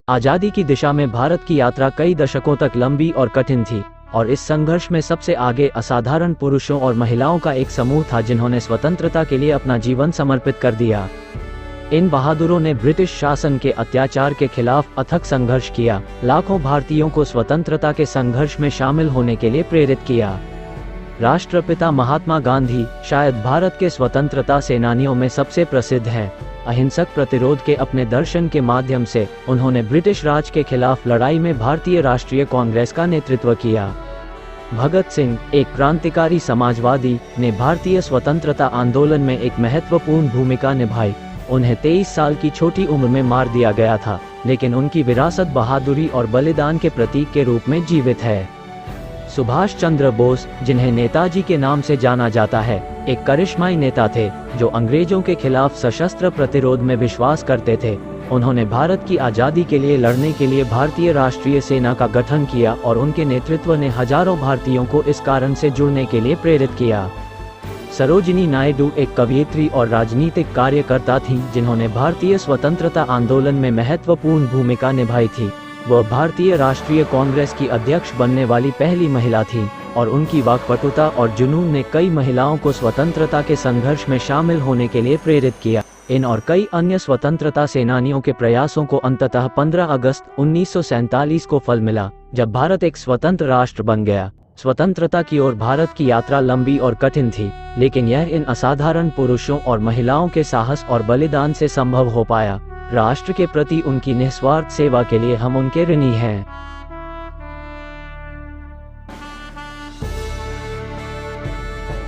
आज़ादी की दिशा में भारत की यात्रा कई दशकों तक लंबी और कठिन थी, और इस संघर्ष में सबसे आगे असाधारण पुरुषों और महिलाओं का एक समूह था जिन्होंने स्वतंत्रता के लिए अपना जीवन समर्पित कर दिया। इन बहादुरों ने ब्रिटिश शासन के अत्याचार के खिलाफ अथक संघर्ष किया, लाखों भारतीयों को स्वतंत्रता के संघर्ष में शामिल होने के लिए प्रेरित किया। राष्ट्रपिता महात्मा गांधी शायद भारत के स्वतंत्रता सेनानियों में सबसे प्रसिद्ध हैं। अहिंसक प्रतिरोध के अपने दर्शन के माध्यम से उन्होंने ब्रिटिश राज के खिलाफ लड़ाई में भारतीय राष्ट्रीय कांग्रेस का नेतृत्व किया। भगत सिंह, एक क्रांतिकारी समाजवादी, ने भारतीय स्वतंत्रता आंदोलन में एक महत्वपूर्ण भूमिका निभाई। उन्हें 23 साल की छोटी उम्र में मार दिया गया था, लेकिन उनकी विरासत बहादुरी और बलिदान के प्रतीक के रूप में जीवित है। सुभाष चंद्र बोस, जिन्हें नेताजी के नाम से जाना जाता है, एक करिश्माई नेता थे जो अंग्रेजों के खिलाफ सशस्त्र प्रतिरोध में विश्वास करते थे। उन्होंने भारत की आज़ादी के लिए लड़ने के लिए भारतीय राष्ट्रीय सेना का गठन किया और उनके नेतृत्व ने हजारों भारतीयों को इस कारण से जुड़ने के लिए प्रेरित किया। सरोजिनी नायडू एक कवयित्री और राजनीतिक कार्यकर्ता थीं जिन्होंने भारतीय स्वतंत्रता आंदोलन में महत्वपूर्ण भूमिका निभाई थी। वह भारतीय राष्ट्रीय कांग्रेस की अध्यक्ष बनने वाली पहली महिला थीं, और उनकी वाक्पटुता और जुनून ने कई महिलाओं को स्वतंत्रता के संघर्ष में शामिल होने के लिए प्रेरित किया। इन और कई अन्य स्वतंत्रता सेनानियों के प्रयासों को अंततः 15 अगस्त 1947 को फल मिला, जब भारत एक स्वतंत्र राष्ट्र बन गया। स्वतंत्रता की ओर भारत की यात्रा लंबी और कठिन थी, लेकिन यह इन असाधारण पुरुषों और महिलाओं के साहस और बलिदान से संभव हो पाया। राष्ट्र के प्रति उनकी निस्वार्थ सेवा के लिए हम उनके ऋणी हैं।